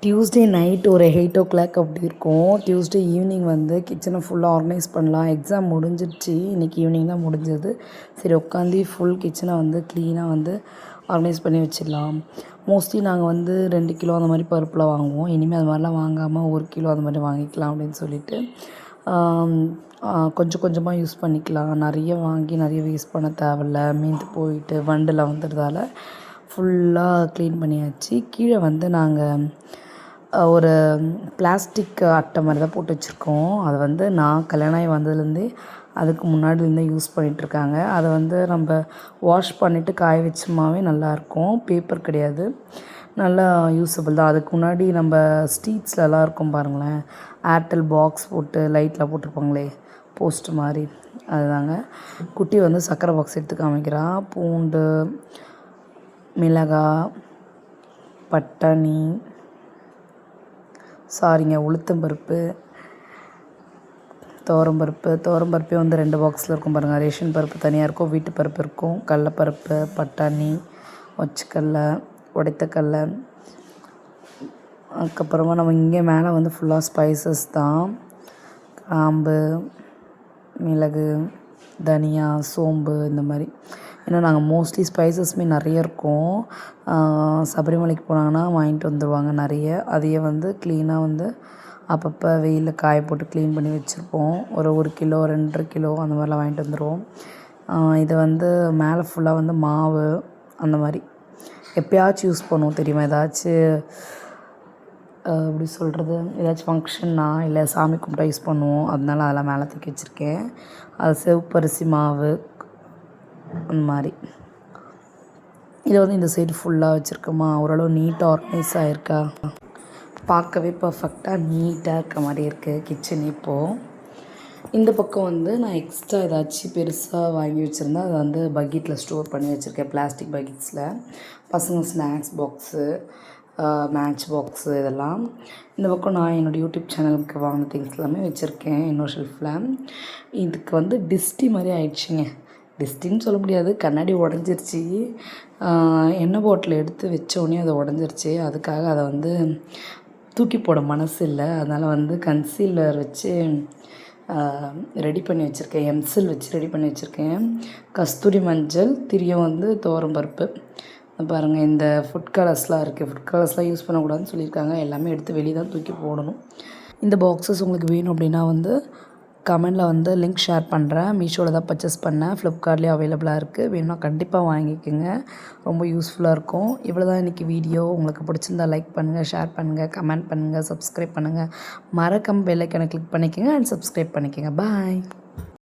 Tuesday night ஒரு 8 o'clock அப்படி இருக்கும். டியூஸ்டே ஈவினிங் வந்து கிச்சனை ஃபுல்லாக ஆர்கனைஸ் பண்ணலாம். எக்ஸாம் முடிஞ்சிடுச்சு. இன்றைக்கி ஈவினிங் தான் முடிஞ்சது. சரி உட்காந்து ஃபுல் கிச்சனை வந்து க்ளீனாக வந்து ஆர்கனைஸ் பண்ணி வச்சிடலாம். மோஸ்ட்லி நாங்கள் வந்து 2 கிலோ அந்த மாதிரி பருப்புலாம் வாங்குவோம். இனிமேல் அது மாதிரிலாம் வாங்காமல் 1 கிலோ அந்த மாதிரி வாங்கிக்கலாம் அப்படின்னு சொல்லிட்டு கொஞ்சம் கொஞ்சமாக யூஸ் பண்ணிக்கலாம். நிறைய வாங்கி நிறைய வேஸ்ட் பண்ண தேவையில்ல. மீந்து போயிட்டு வண்டில் வந்துடுறதால ஃபுல்லாக க்ளீன் பண்ணியாச்சு. கீழே வந்து நாங்கள் ஒரு பிளாஸ்டிக் அட்டை மாதிரி தான் போட்டு வச்சுருக்கோம். அதை வந்து நான் கல்யாணம் ஆகி வந்ததுலேருந்தே அதுக்கு முன்னாடிலேருந்தே யூஸ் பண்ணிகிட்ருக்காங்க. அதை வந்து நம்ம வாஷ் பண்ணிவிட்டு காய வச்சோமாவே நல்லாயிருக்கும். பேப்பர் கிடையாது, நல்லா யூஸபிள் தான். அதுக்கு முன்னாடி நம்ம ஸ்ட்ரீட்ஸ்லலாம் இருக்கும் பாருங்களேன், ஏர்டெல் பாக்ஸ் போட்டு லைட்டில் போட்டிருப்பாங்களே போஸ்ட் மாதிரி, அதுதாங்க. குட்டி வந்து சர்க்கரை பாக்ஸ் எடுத்து காமிக்கிறா. பூண்டு, மிளகாய், பட்டாணி, உளுத்தம்பருப்பு, துவரம்பருப்பே வந்து 2 பாக்ஸில் இருக்கும் பாருங்கள். ரேஷன் பருப்பு தனியாக இருக்கும், வீட்டு பருப்பு இருக்கும், கடலப்பருப்பு, பட்டாணி, ஒச்சக்கடலை, உடைத்தக்கடலை. அதுக்கப்புறமா நம்ம இங்கே மேலே வந்து ஃபுல்லாக ஸ்பைசஸ் தான். கிராம்பு, மிளகு, தனியா, சோம்பு, இந்த மாதிரி. ஏன்னா நாங்கள் மோஸ்ட்லி ஸ்பைசஸ்மே நிறைய இருக்கும். சபரிமலைக்கு போனாங்கன்னா வாங்கிட்டு வந்துடுவாங்க நிறைய. அதையே வந்து க்ளீனாக வந்து அப்பப்போ வெயிலில் காய போட்டு க்ளீன் பண்ணி வச்சுருப்போம். ஒரு கிலோ 2.5 கிலோ அந்த மாதிரிலாம் வாங்கிட்டு வந்துடுவோம். இதை வந்து மேலே ஃபுல்லாக வந்து மாவு அந்த மாதிரி எப்போயாச்சும் யூஸ் பண்ணுவோம் தெரியுமா. எப்படி சொல்கிறது, ஏதாச்சும் ஃபங்க்ஷன்னா இல்லை சாமி கும்பிட்டா யூஸ் பண்ணுவோம். அதனால அதெல்லாம் மேலே தூக்கி வச்சுருக்கேன். அது சிவப்பரிசி மாவு அந்த மாதிரி. இதை வந்து இந்த சைடு ஃபுல்லாக வச்சுருக்கோமா, ஓரளவு நீட்டாக ஆர்கனைஸ் ஆகிருக்கா. பார்க்கவே பர்ஃபெக்டாக நீட்டாக இருக்க மாதிரி இருக்குது கிச்சன். இப்போது இந்த பக்கம் வந்து நான் எக்ஸ்ட்ரா ஏதாச்சும் பெருசாக வாங்கி வச்சுருந்தேன். அதை வந்து பக்கெட்டில் ஸ்டோர் பண்ணி வச்சுருக்கேன், பிளாஸ்டிக் பக்கெட்ஸில். பசங்க ஸ்நாக்ஸ் பாக்ஸு, மேட்ச் பாக்ஸு, இதெல்லாம். இந்த பக்கம் நான் என்னோடய யூடியூப் சேனலுக்கு வாங்கின திங்ஸ் எல்லாமே வச்சுருக்கேன் இன்னொரு ஷெல்ஃபில். இதுக்கு வந்து டிஸ்டி மாதிரி ஆயிடுச்சுங்க. டிஸ்டின்னு சொல்ல முடியாது, கண்ணாடி உடஞ்சிருச்சு. எண்ணெய் பாட்டில் எடுத்து வச்சோடனே அது உடஞ்சிருச்சு. அதுக்காக அதை வந்து தூக்கி போட மனசு இல்லை. அதனால் வந்து கன்சீலர் வச்சு ரெடி பண்ணி வச்சுருக்கேன். எம்சில் வச்சு ரெடி பண்ணி வச்சுருக்கேன். கஸ்தூரி மஞ்சள், திரியம் வந்து துவரம்பருப்பு. பாருங்கள், இந்த ஃபுட் கலர்ஸ்லாம் இருக்குது. ஃபுட் கலர்ஸ்லாம் யூஸ் பண்ணக்கூடாதுன்னு சொல்லியிருக்காங்க. எல்லாமே எடுத்து வெளியே தான் தூக்கி போடணும். இந்த பாக்ஸஸ் உங்களுக்கு வேணும் அப்படின்னா வந்து கமெண்டில் வந்து லிங்க் ஷேர் பண்ணுறேன். மீஷோவில் தான் பர்ச்சேஸ் பண்ணேன், ஃப்ளிப்கார்ட்லேயும் அவைலபிளாக இருக்குது. வேணும்னா கண்டிப்பாக வாங்கிக்கோங்க, ரொம்ப யூஸ்ஃபுல்லாக இருக்கும். இவ்வளோ தான் இன்றைக்கி வீடியோ. உங்களுக்கு பிடிச்சிருந்தா லைக் பண்ணுங்கள், ஷேர் பண்ணுங்கள், கமெண்ட் பண்ணுங்கள், சப்ஸ்கிரைப் பண்ணுங்கள். மறக்காம பெல் ஐக்கானை கிளிக் பண்ணிக்கோங்க அண்ட் சப்ஸ்கிரைப் பண்ணிக்கோங்க. பாய்.